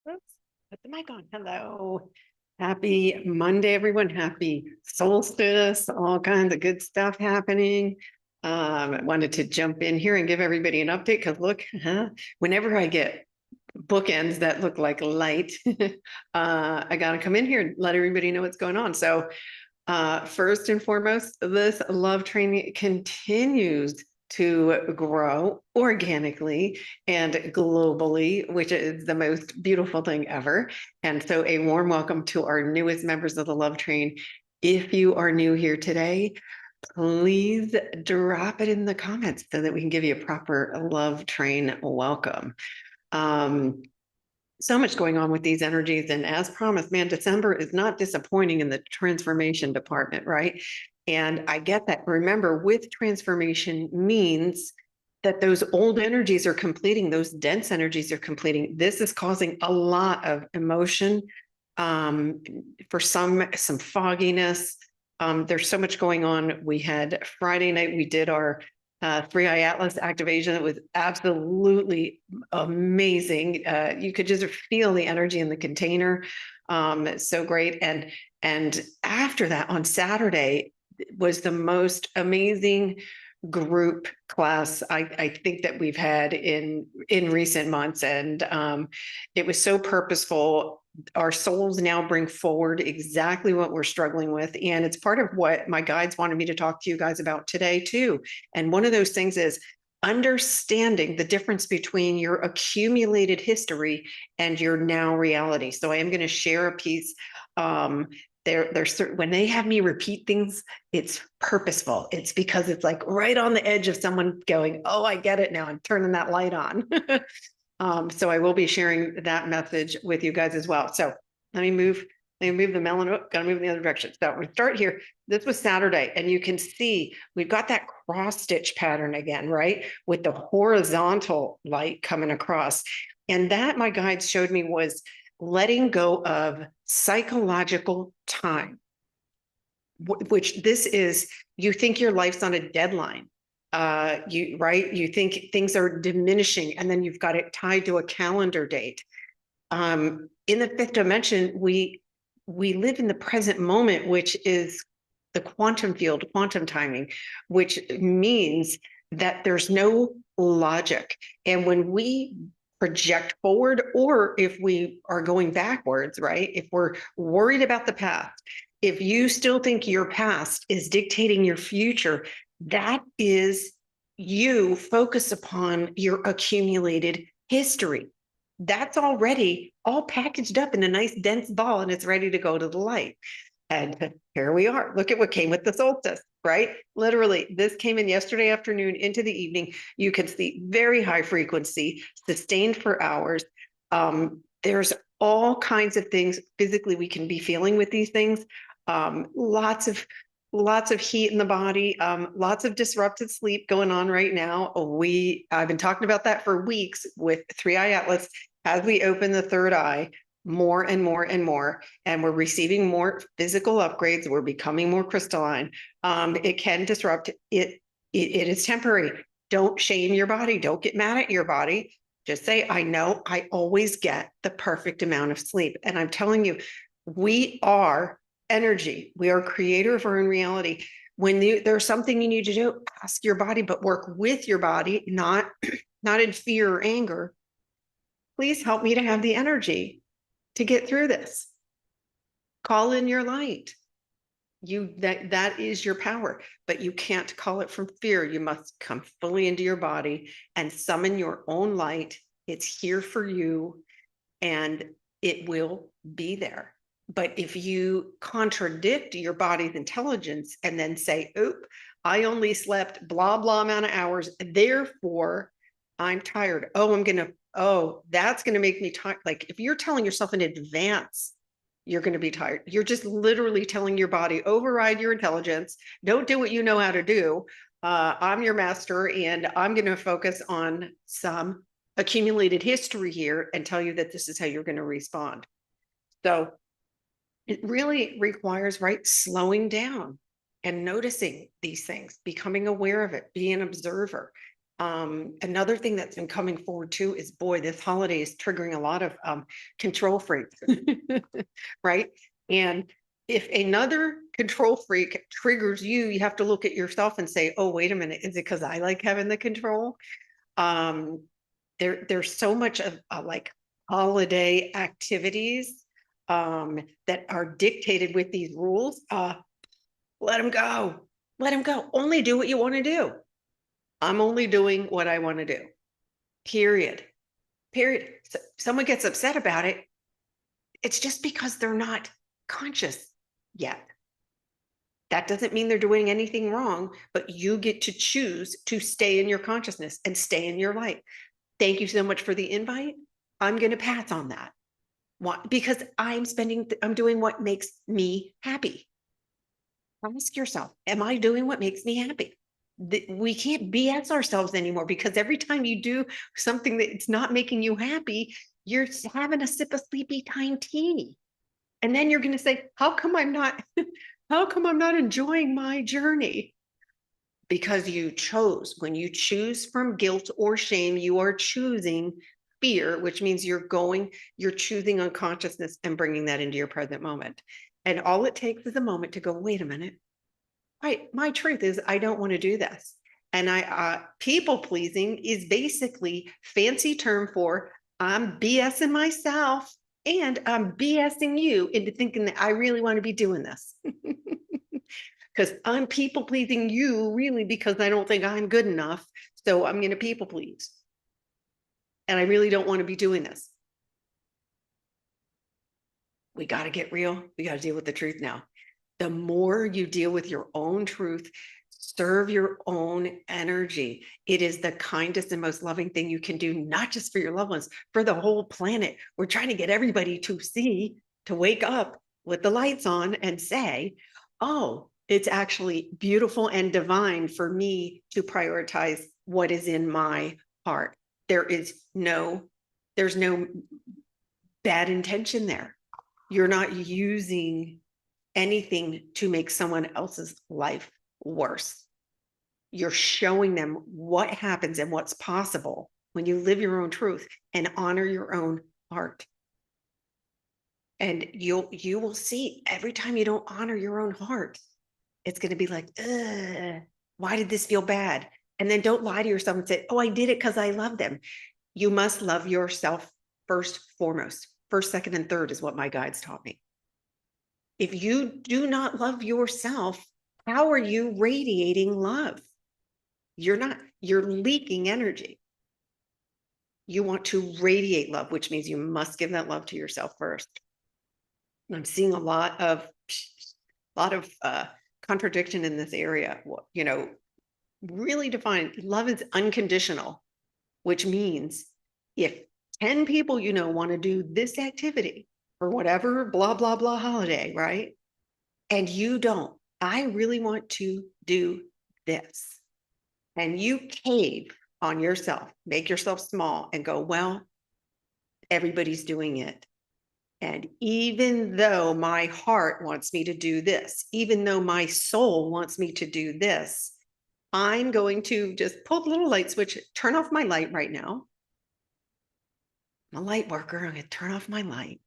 Oops, put the mic on. Hello. Happy Monday, everyone. Happy solstice, all kinds of good stuff happening. I wanted to jump in here and give everybody an update because look, whenever I get bookends that look like light, I got to come in here and let everybody know what's going on. So first and foremost, this love training continues to grow organically and globally, which is the most beautiful thing ever. And so, a warm welcome to our newest members of the Love Train. If you are new here today, please drop it in the comments so that we can give you a proper Love Train welcome. So much going on with these energies. And as promised, man, December is not disappointing in the transformation department, right? And I get that. Remember, with transformation means that those old energies are completing, those dense energies are completing. This is causing a lot of emotion, for some fogginess. There's so much going on. We had Friday night, we did our Three Eye Atlas activation. It was absolutely amazing. You could just feel the energy in the container. So great. And after that, on Saturday, was the most amazing group class I think that we've had in recent months. And it was so purposeful. Our souls now bring forward exactly what we're struggling with. And it's part of what my guides wanted me to talk to you guys about today too. And one of those things is understanding the difference between your accumulated history and your now reality. So I am going to share a piece. There's when they have me repeat things, it's purposeful. It's because it's like right on the edge of someone going, oh, I get it now. I'm turning that light on. So I will be sharing that message with you guys as well. So let me move the melon. Oh, gotta move in the other direction. So we start here. This was Saturday, and you can see we've got that cross stitch pattern again, right? With the horizontal light coming across. And that my guides showed me was letting go of psychological time, which this is, you think your life's on a deadline. You think things are diminishing, and then you've got it tied to a calendar date. In the fifth dimension, we live in the present moment, which is the quantum field, quantum timing, which means that there's no logic. And when we project forward, or if we are going backwards, right? If we're worried about the past, if you still think your past is dictating your future, that is you focus upon your accumulated history. That's already all packaged up in a nice dense ball, and it's ready to go to the light. And here we are. Look at what came with the solstice, right? Literally, this came in yesterday afternoon into the evening. You can see very high frequency, sustained for hours. There's all kinds of things physically we can be feeling with these things. Lots of heat in the body, lots of disrupted sleep going on right now. I've been talking about that for weeks with Three Eye Atlas. As we open the third eye, more and more and more, and we're receiving more physical upgrades. We're becoming more crystalline. It can disrupt it. It is temporary. Don't shame your body. Don't get mad at your body. Just say, I know I always get the perfect amount of sleep. And I'm telling you, we are energy. We are creator of our own reality. When there's something you need to do, ask your body, but work with your body, not in fear or anger. Please help me to have the energy to get through this. Call in your light. That is your power, but you can't call it from fear. You must come fully into your body and summon your own light. It's here for you, and it will be there. But if you contradict your body's intelligence and then say, oop, I only slept blah, blah amount of hours, therefore I'm tired. That's going to make me tired. Like if you're telling yourself in advance, you're going to be tired. You're just literally telling your body, override your intelligence. Don't do what you know how to do. I'm your master, and I'm going to focus on some accumulated history here and tell you that this is how you're going to respond. So it really requires, right, slowing down and noticing these things, becoming aware of it, being an observer. Another thing that's been coming forward too is, boy, this holiday is triggering a lot of control freaks, right? And if another control freak triggers you, you have to look at yourself and say, oh, wait a minute, is it because I like having the control? There's so much of like holiday activities that are dictated with these rules. Let them go. Let them go. Only do what you want to do. I'm only doing what I want to do. Period. Period. So someone gets upset about it, it's just because they're not conscious yet. That doesn't mean they're doing anything wrong, but you get to choose to stay in your consciousness and stay in your light. Thank you so much for the invite. I'm going to pass on that. Why? Because I'm doing what makes me happy. Ask yourself, am I doing what makes me happy? We can't BS ourselves anymore, because every time you do something that's not making you happy, you're having a sip of sleepy time tea. And then you're going to say, how come I'm not enjoying my journey? Because you chose. When you choose from guilt or shame, you are choosing fear, which means you're choosing unconsciousness and bringing that into your present moment. And all it takes is a moment to go, wait a minute. Right. My truth is, I don't want to do this. And people pleasing is basically fancy term for I'm BSing myself and I'm BSing you into thinking that I really want to be doing this. Because I'm people pleasing you really because I don't think I'm good enough. So I'm going to people please. And I really don't want to be doing this. We got to get real. We got to deal with the truth now. The more you deal with your own truth, serve your own energy. It is the kindest and most loving thing you can do, not just for your loved ones, for the whole planet. We're trying to get everybody to wake up with the lights on and say, oh, it's actually beautiful and divine for me to prioritize what is in my heart. There's no bad intention there. You're not using anything to make someone else's life worse. You're showing them what happens and what's possible when you live your own truth and honor your own heart. And you will see every time you don't honor your own heart, it's going to be like, why did this feel bad? And then don't lie to yourself and say, oh, I did it because I love them. You must love yourself first, foremost. First, second, and third is what my guides taught me. If you do not love yourself, how are you radiating love? You're not, you're leaking energy. You want to radiate love, which means you must give that love to yourself first. And I'm seeing a lot of contradiction in this area. Really define love is unconditional, which means if 10 people want to do this activity or whatever, blah, blah, blah holiday, right? And you don't, I really want to do this. And you cave on yourself, make yourself small and go, well, everybody's doing it. And even though my heart wants me to do this, even though my soul wants me to do this, I'm going to just pull the little light switch, turn off my light right now. I'm a light worker. I'm going to turn off my light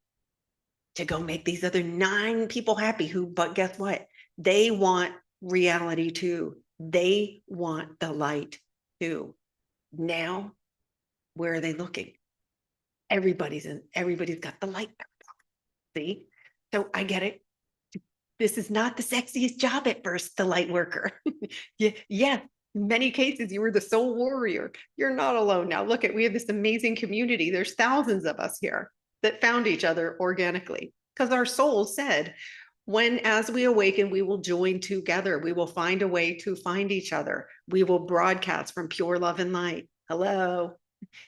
to go make these other 9 people happy but guess what? They want reality too. They want the light too. Now, where are they looking? Everybody's got the light. See? So I get it. This is not the sexiest job at first, the light worker. Yeah. In many cases, you were the soul warrior. You're not alone now. Look we have this amazing community. There's thousands of us here that found each other organically because our soul said, as we awaken, we will join together. We will find a way to find each other. We will broadcast from pure love and light. Hello,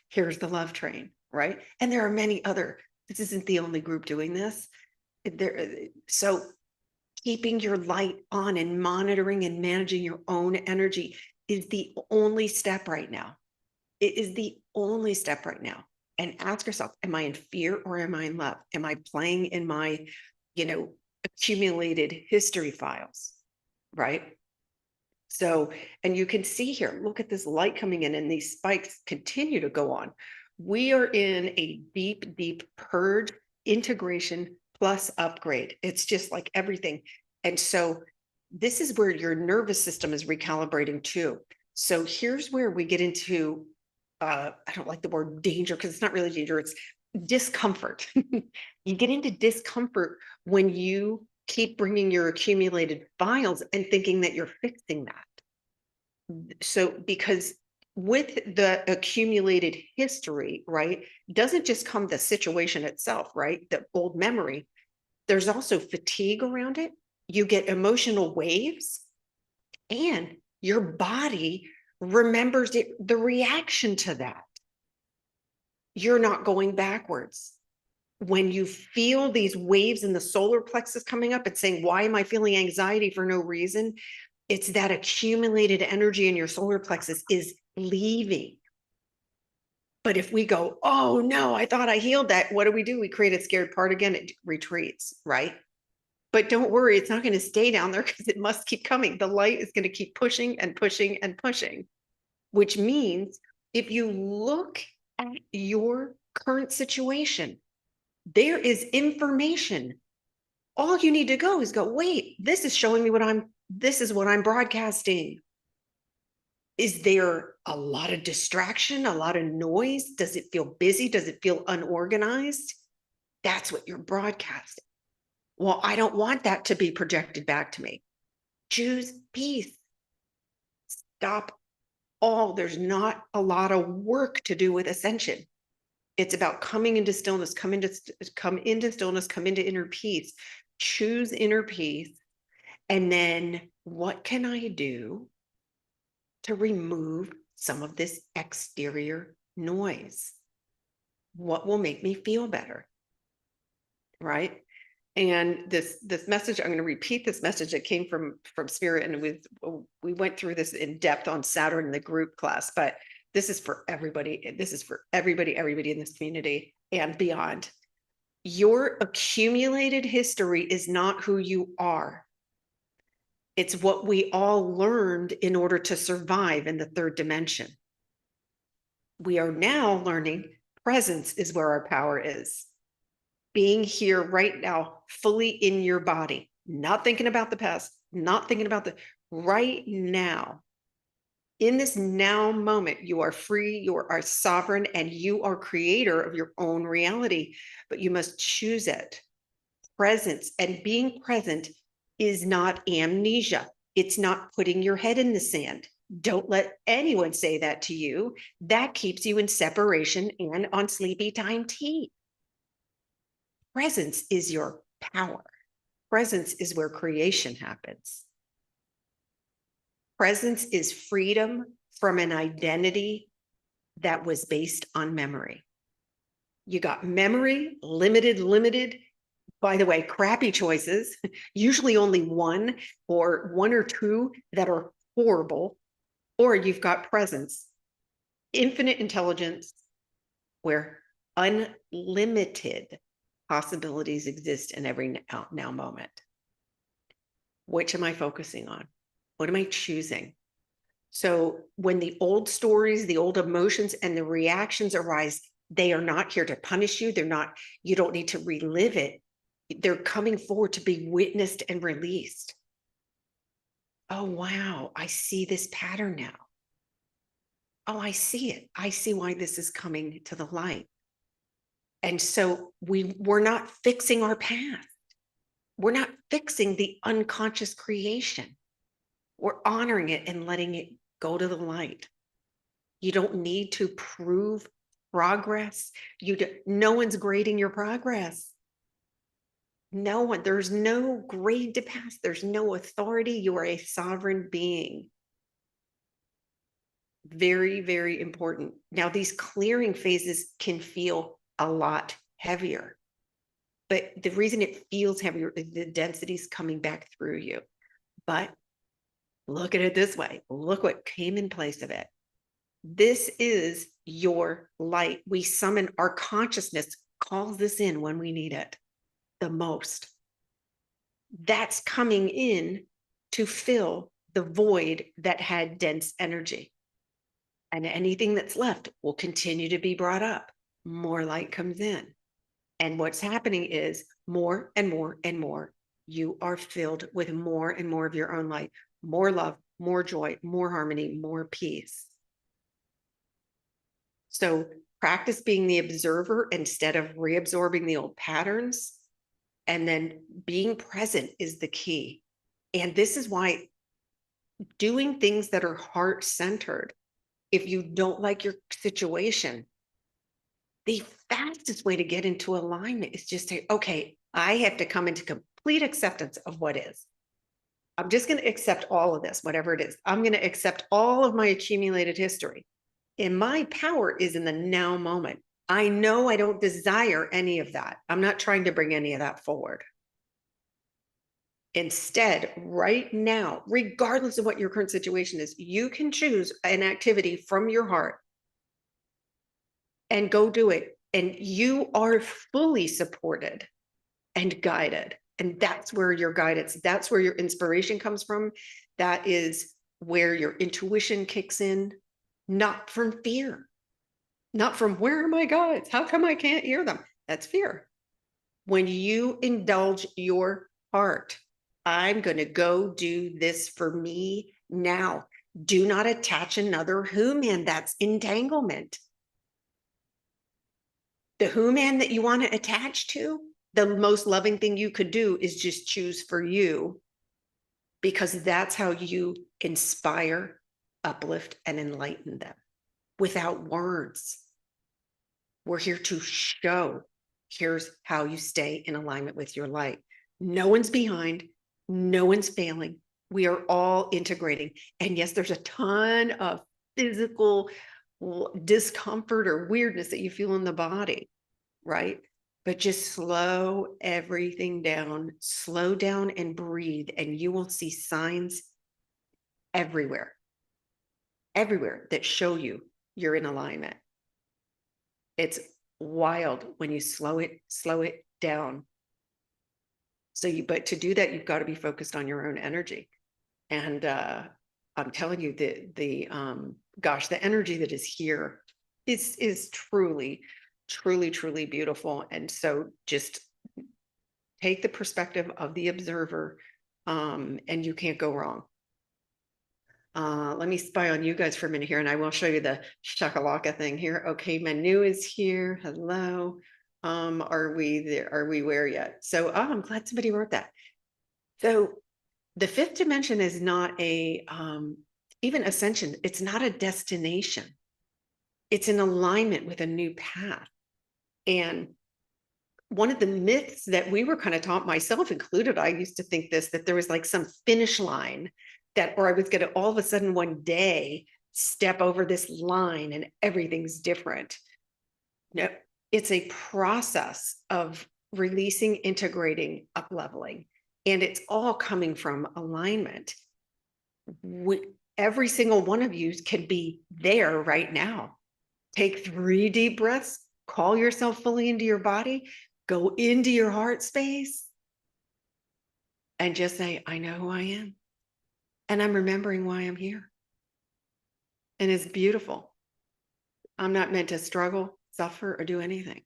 here's the love train, right? And there are many this isn't the only group doing this. So keeping your light on and monitoring and managing your own energy is the only step right now. It is the only step right now. And ask yourself, am I in fear or am I in love? Am I playing in my, accumulated history files, right? So, and you can see here, look at this light coming in and these spikes continue to go on. We are in a deep, deep purge, integration plus upgrade. It's just like everything. And so this is where your nervous system is recalibrating too. So here's where we get into, I don't like the word danger because it's not really danger, it's discomfort. You get into discomfort when you keep bringing your accumulated files and thinking that you're fixing that. So, because with the accumulated history, right, doesn't just come the situation itself, right? The old memory, there's also fatigue around it. You get emotional waves, and your body remembers the reaction to that. You're not going backwards. When you feel these waves in the solar plexus coming up and saying, why am I feeling anxiety for no reason? It's that accumulated energy in your solar plexus is leaving. But if we go, oh no, I thought I healed that, what do? We create a scared part again, it retreats, right? But don't worry, it's not going to stay down there because it must keep coming. The light is going to keep pushing and pushing and pushing, which means if you look at your current situation, there is information. All you need to go is go, wait, this is showing me this is what I'm broadcasting. Is there a lot of distraction, a lot of noise? Does it feel busy? Does it feel unorganized? That's what you're broadcasting. Well, I don't want that to be projected back to me. Choose peace. Stop there's not a lot of work to do with ascension. It's about coming into stillness, come into stillness, come into inner peace. Choose inner peace. And then what can I do to remove some of this exterior noise? What will make me feel better? Right? And this message, I'm going to repeat this message that came from Spirit, and we went through this in depth on Saturn in the group class, but this is for everybody. This is for everybody in this community and beyond. Your accumulated history is not who you are. It's what we all learned in order to survive in the third dimension. We are now learning presence is where our power is. Being here right now, fully in your body, not thinking about the past, not thinking about right now. In this now moment, you are free, you are sovereign, and you are creator of your own reality, but you must choose it. Presence, and being present is not amnesia. It's not putting your head in the sand. Don't let anyone say that to you. That keeps you in separation and on sleepy time tea. Presence is your power. Presence is where creation happens. Presence is freedom from an identity that was based on memory. You got memory, limited. By the way, crappy choices, usually only one or two that are horrible, or you've got presence, infinite intelligence, where unlimited possibilities exist in every now moment. Which am I focusing on? What am I choosing? So when the old stories, the old emotions, and the reactions arise, they are not here to punish you. You don't need to relive it. They're coming forward to be witnessed and released. Oh, wow, I see this pattern now. Oh, I see it. I see why this is coming to the light. And so we're not fixing our past. We're not fixing the unconscious creation. We're honoring it and letting it go to the light. You don't need to prove progress. No one's grading your progress. No one, there's no grade to pass. There's no authority. You are a sovereign being. Very, very important. Now, these clearing phases can feel a lot heavier, but the reason it feels heavier is the density's coming back through you. But look at it this way. Look what came in place of it. This is your light. We summon our consciousness, calls this in when we need it the most. That's coming in to fill the void that had dense energy. And anything that's left will continue to be brought up. More light comes in. And what's happening is more and more and more, you are filled with more and more of your own light, more love, more joy, more harmony, more peace. So practice being the observer instead of reabsorbing the old patterns. And then being present is the key. And this is why doing things that are heart-centered, if you don't like your situation, the fastest way to get into alignment is just say, okay, I have to come into complete acceptance of what is. I'm just going to accept all of this, whatever it is. I'm going to accept all of my accumulated history. And my power is in the now moment. I know I don't desire any of that. I'm not trying to bring any of that forward. Instead, right now, regardless of what your current situation is, you can choose an activity from your heart and go do it. And you are fully supported and guided. And that's where your guidance, that's where your inspiration comes from. That is where your intuition kicks in, not from fear, not from where are my guides? How come I can't hear them? That's fear. When you indulge your heart, I'm going to go do this for me now. Do not attach another who man. That's entanglement. The who man that you want to attach to, the most loving thing you could do is just choose for you, because that's how you inspire, uplift, and enlighten them without words. We're here to show, here's how you stay in alignment with your light. No one's behind, no one's failing. We are all integrating. And yes, there's a ton of physical discomfort or weirdness that you feel in the body, right? But just slow everything down, slow down and breathe, and you will see signs everywhere, everywhere that show you you're in alignment. It's wild when you slow it down. But to do that, you've got to be focused on your own energy. And I'm telling you, the energy that is here is truly, truly, truly beautiful. And so just take the perspective of the observer, and you can't go wrong. Let me spy on you guys for a minute here, and I will show you the shakalaka thing here. Okay, Manu is here. Hello. Are we there? Are we where yet? So I'm glad somebody wrote that. So the fifth dimension is not a even ascension. It's not a destination. It's an alignment with a new path. And one of the myths that we were kind of taught, myself included, I used to think that there was like some finish line or I was going to all of a sudden one day step over this line and everything's different. No, it's a process of releasing, integrating, up-leveling, and it's all coming from alignment. Every single one of you can be there right now. Take 3 deep breaths, call yourself fully into your body, go into your heart space, and just say, I know who I am. And I'm remembering why I'm here. And it's beautiful. I'm not meant to struggle, suffer, or do anything.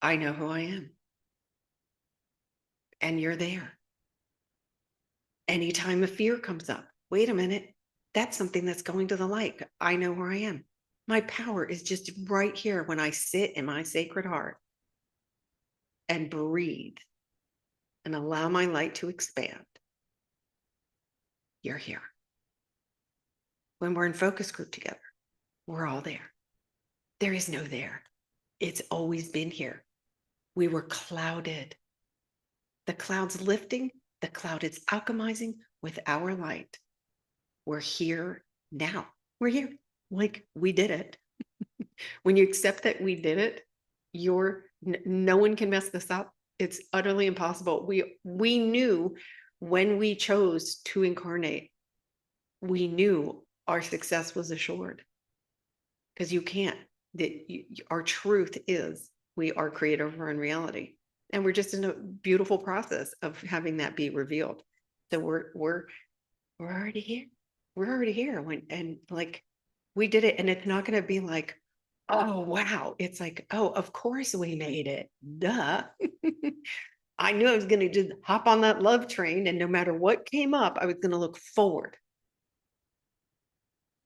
I know who I am. And you're there. Anytime a fear comes up, wait a minute, that's something that's going to the light. I know where I am. My power is just right here when I sit in my sacred heart and breathe and allow my light to expand. You're here. When we're in focus group together, we're all there. There is no there. It's always been here. We were clouded. The cloud's lifting. The cloud is alchemizing with our light. We're here now. We're here. Like we did it. When you accept that we did it, no one can mess this up. It's utterly impossible. We knew when we chose to incarnate, we knew our success was assured, because you can't. Our truth is we are creator of our own reality, and we're just in a beautiful process of having that be revealed. So we're we're already here. We're already here. And like, we did it. And it's not going to be like, oh, wow. It's like, oh, of course we made it. Duh. I knew I was going to just hop on that love train. And no matter what came up, I was going to look forward.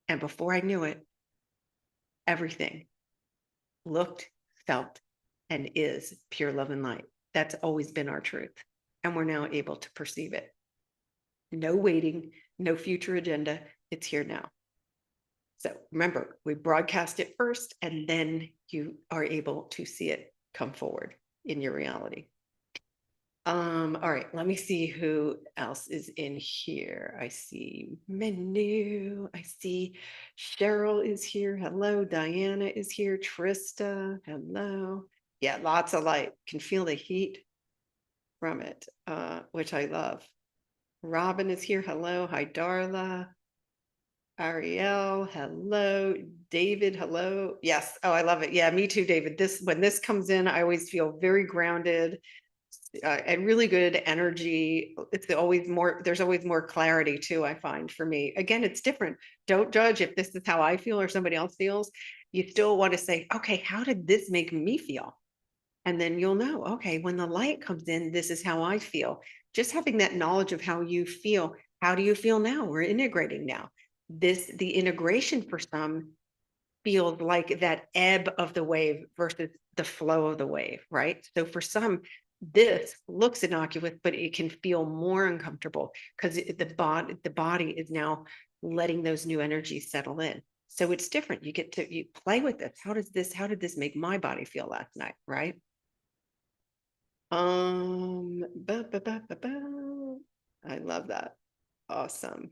And before I knew it, everything looked, felt, and is pure love and light. That's always been our truth. And we're now able to perceive it. No waiting, no future agenda. It's here now. So remember, we broadcast it first, and then you are able to see it come forward in your reality. All right, let me see who else is in here. I see Menu. I see Cheryl is here. Hello. Diana is here. Trista. Hello. Yeah, lots of light. Can feel the heat from it, which I love. Robin is here. Hello. Hi, Darla. Ariel, hello. David, hello. Yes. Oh, I love it. Yeah, me too, David. When this comes in, I always feel very grounded and really good energy. It's always more, there's always more clarity too, I find for me. Again, it's different. Don't judge if this is how I feel or somebody else feels. You still want to say, okay, how did this make me feel? And then you'll know, okay, when the light comes in, this is how I feel. Just having that knowledge of how you feel. How do you feel now? We're integrating now. The integration for some feels like that ebb of the wave versus the flow of the wave, right? So for some, this looks innocuous, but it can feel more uncomfortable because the body is now letting those new energies settle in. So it's different. You play with this. How did this make my body feel last night, right? I love that. Awesome.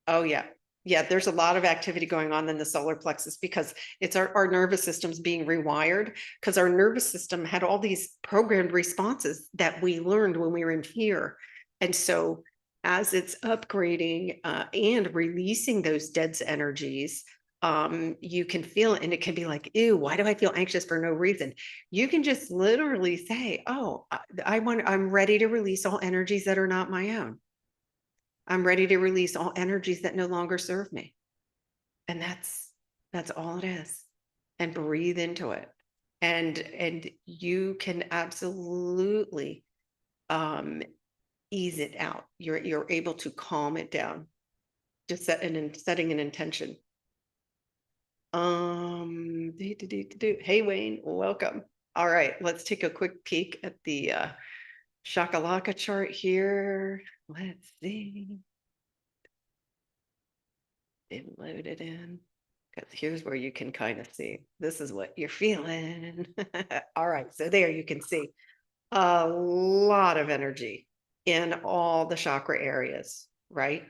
Oh yeah. Yeah, there's a lot of activity going on in the solar plexus because it's our nervous system's being rewired because our nervous system had all these programmed responses that we learned when we were in fear. And so as it's upgrading and releasing those dense energies, you can feel it and it can be like, ew, why do I feel anxious for no reason? You can just literally say, oh, I'm ready to release all energies that are not my own. I'm ready to release all energies that no longer serve me. And that's all it is. And breathe into it. And you can absolutely ease it out. You're able to calm it down. Just setting an intention. Hey Wayne, welcome. All right, let's take a quick peek at the Shakalaka chart here. Let's see. It loaded in. Because here's where you can kind of see. This is what you're feeling. All right, so there you can see a lot of energy in all the chakra areas, right?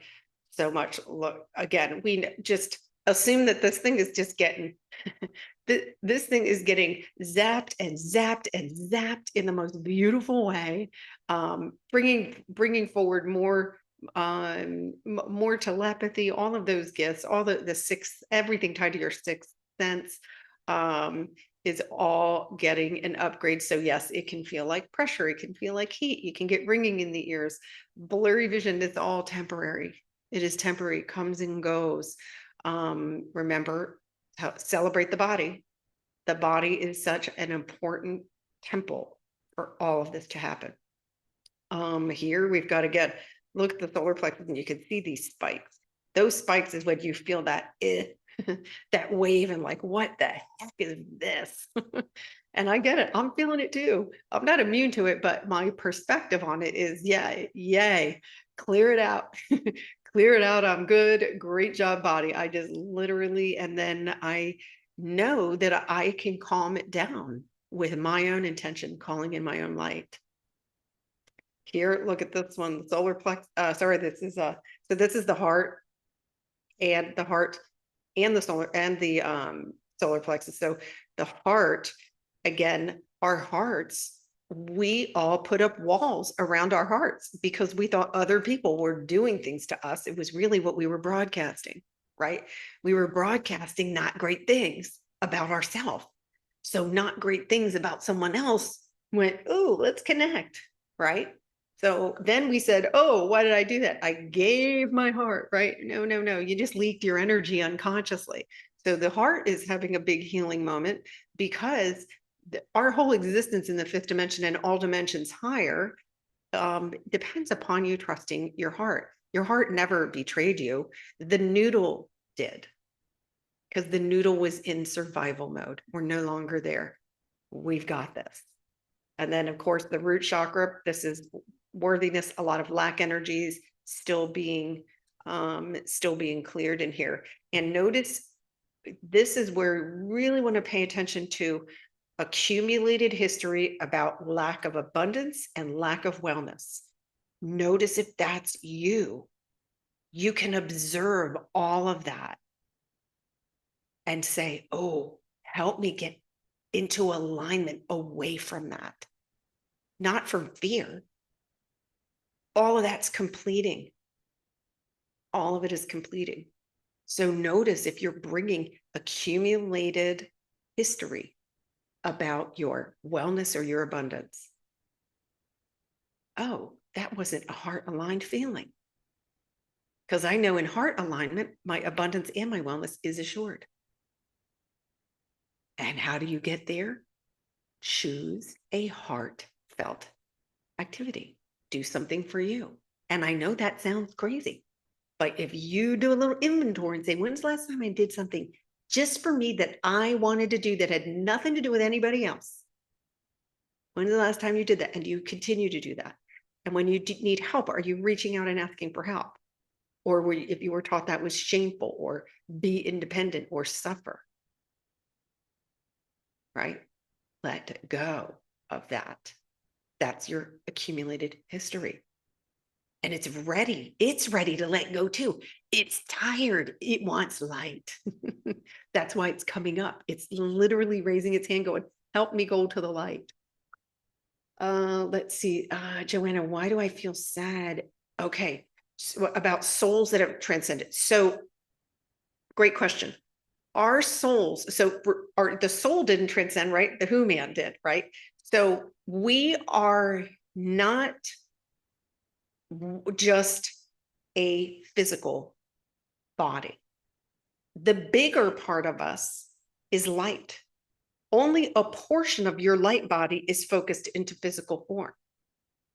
So much. Look, again, we just assume that this thing is just getting this thing is getting zapped and zapped and zapped in the most beautiful way, bringing forward more telepathy, all of those gifts, all the sixth, everything tied to your sixth sense is all getting an upgrade. So yes, it can feel like pressure, it can feel like heat, you can get ringing in the ears, blurry vision. It's all temporary. It is temporary, comes and goes. Remember, celebrate the body. The body is such an important temple for all of this to happen. Here we've got to look at the solar plexus and you can see these spikes. Those spikes is when you feel that that wave and like, what the heck is this? And I get it. I'm feeling it too. I'm not immune to it, but my perspective on it is, yeah, yay, clear it out. Clear it out. I'm good. Great job, body. I just literally, and then I know that I can calm it down with my own intention, calling in my own light. Here, look at this one, the solar plex. Sorry, this is so this is the heart and the solar plexus. So the heart, again, our hearts, we all put up walls around our hearts because we thought other people were doing things to us. It was really what we were broadcasting, right? We were broadcasting not great things about ourselves. So not great things about someone else went, oh, let's connect, right? So then we said, oh, why did I do that? I gave my heart, right? No, no, no. You just leaked your energy unconsciously. So the heart is having a big healing moment because our whole existence in the fifth dimension and all dimensions higher depends upon you trusting your heart. Your heart never betrayed you. The noodle did, because the noodle was in survival mode. We're no longer there. We've got this. And then, of course, the root chakra, this is worthiness, a lot of lack energies still being cleared in here. And notice this is where we really want to pay attention to accumulated history about lack of abundance and lack of wellness. Notice if that's you. You can observe all of that and say, oh, help me get into alignment away from that. Not from fear. All of that's completing. All of it is completing. So notice if you're bringing accumulated history about your wellness or your abundance. Oh, that wasn't a heart aligned feeling. Because I know in heart alignment, my abundance and my wellness is assured. And how do you get there? Choose a heartfelt activity. Do something for you. And I know that sounds crazy, but if you do a little inventory and say, when's the last time I did something just for me that I wanted to do that had nothing to do with anybody else? When's the last time you did that? And you continue to do that? And when you need help, are you reaching out and asking for help? Or if you were taught that was shameful, or be independent or suffer, right? Let go of that. That's your accumulated history. And it's ready. It's ready to let go too. It's tired. It wants light. That's why it's coming up. It's literally raising its hand going, help me go to the light. Let's see. Joanna, why do I feel sad? Okay. So about souls that have transcended. So great question. Our souls, so the soul didn't transcend, right? The who man did, right? So we are not just a physical body. The bigger part of us is light. Only a portion of your light body is focused into physical form.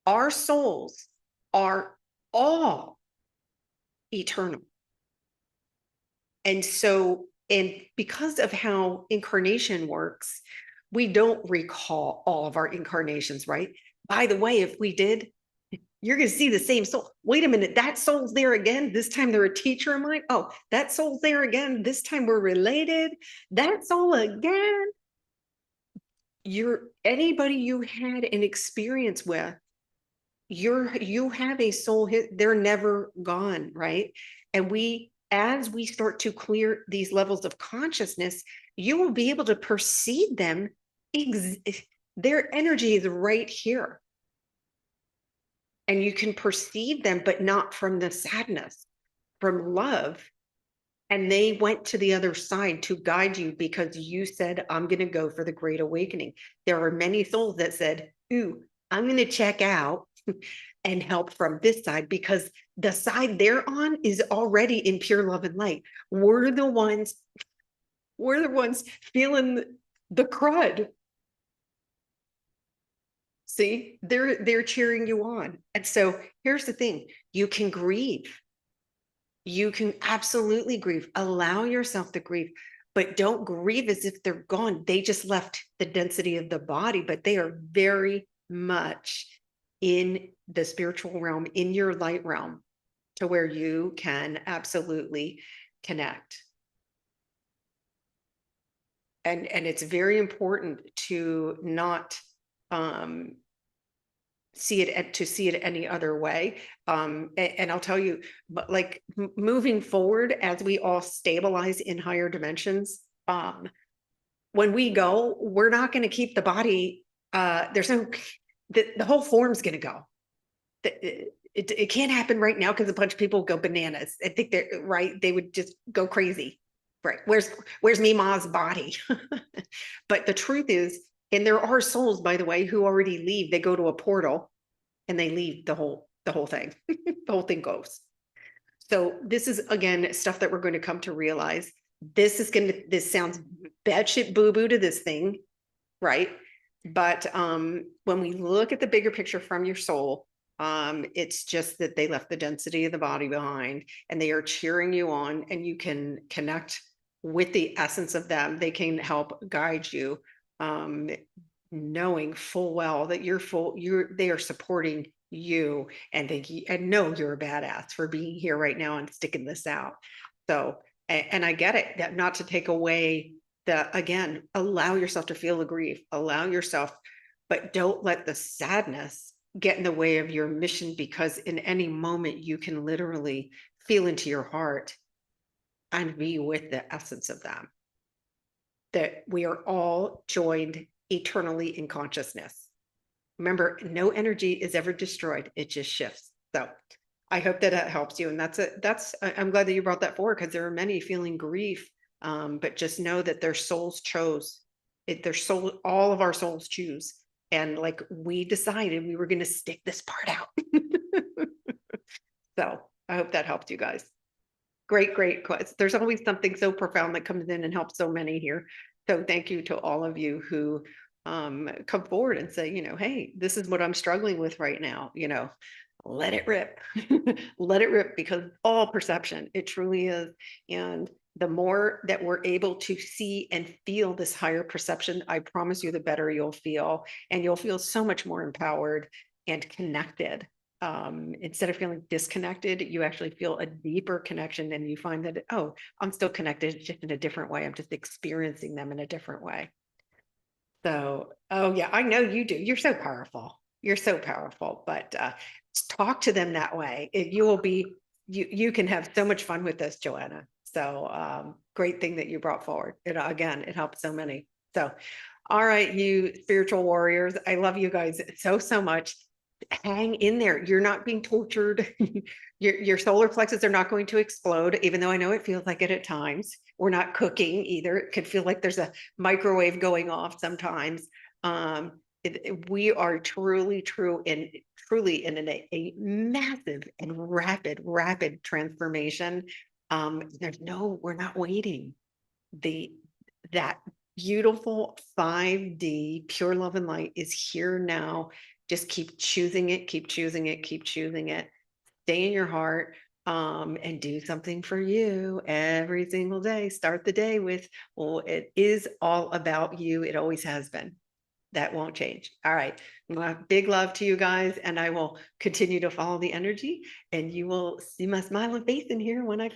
Our souls are all eternal. And so, and because of how incarnation works, we don't recall all of our incarnations, right? By the way, if we did, you're going to see the same soul. Wait a minute, that soul's there again. This time they're a teacher of mine. Oh, that soul's there again. This time we're related. That soul again. Anybody you had an experience with, you have a soul hit, they're never gone, right? And as we start to clear these levels of consciousness, you will be able to perceive them. Their energy is right here. And you can perceive them, but not from the sadness, from love. And they went to the other side to guide you because you said, I'm going to go for the great awakening. There are many souls that said, ooh, I'm going to check out and help from this side, because the side they're on is already in pure love and light. We're the ones feeling the crud. See, they're cheering you on. And so here's the thing, you can grieve. You can absolutely grieve. Allow yourself to grieve, but don't grieve as if they're gone. They just left the density of the body, but they are very much in the spiritual realm, in your light realm, to where you can absolutely connect. And it's very important to not see it any other way. And I'll tell you, but like moving forward, as we all stabilize in higher dimensions, when we go, we're not going to keep the body. There's no, the whole form's going to go. It can't happen right now because a bunch of people go bananas. I think they're right. They would just go crazy. Right. Where's Mima's body? But the truth is, and there are souls, by the way, who already leave. They go to a portal and they leave the whole thing. The whole thing goes. So this is, again, stuff that we're going to come to realize. This sounds batshit boo-boo to this thing, right? But when we look at the bigger picture from your soul, it's just that they left the density of the body behind and they are cheering you on, and you can connect with the essence of them. They can help guide you, knowing full well that they are supporting you, and know you're a badass for being here right now and sticking this out. So, and I get it, that not to take away again, allow yourself to feel the grief, allow yourself, but don't let the sadness get in the way of your mission, because in any moment you can literally feel into your heart and be with the essence of them. That we are all joined eternally in consciousness. Remember, no energy is ever destroyed. It just shifts. So I hope that helps you. And I'm glad that you brought that forward, because there are many feeling grief. But just know that their souls chose it. All of our souls choose. And like, we decided we were going to stick this part out. So I hope that helped you guys. Great. There's always something so profound that comes in and helps so many here. So thank you to all of you who come forward and say, hey, this is what I'm struggling with right now. Let it rip. Let it rip, because all perception, it truly is. And the more that we're able to see and feel this higher perception, I promise you, the better you'll feel. And you'll feel so much more empowered and connected. Instead of feeling disconnected, you actually feel a deeper connection, and you find that, oh, I'm still connected, just in a different way. I'm just experiencing them in a different way. So, oh yeah, I know you do. You're so powerful. You're so powerful, but talk to them that way. You can have so much fun with this, Joanna. So great thing that you brought forward. Again, it helps so many. So, all right, you spiritual warriors, I love you guys so much. Hang in there. You're not being tortured. Your solar plexus are not going to explode, even though I know it feels like it at times. We're not cooking either. It could feel like there's a microwave going off sometimes. We are truly in a massive and rapid transformation. We're not waiting. That beautiful 5D pure love and light is here now. Just keep choosing it, keep choosing it, keep choosing it. Stay in your heart, and do something for you every single day. Start the day with, well, it is all about you. It always has been. That won't change. All right. Big love to you guys, and I will continue to follow the energy, and you will see my smiling face in here when I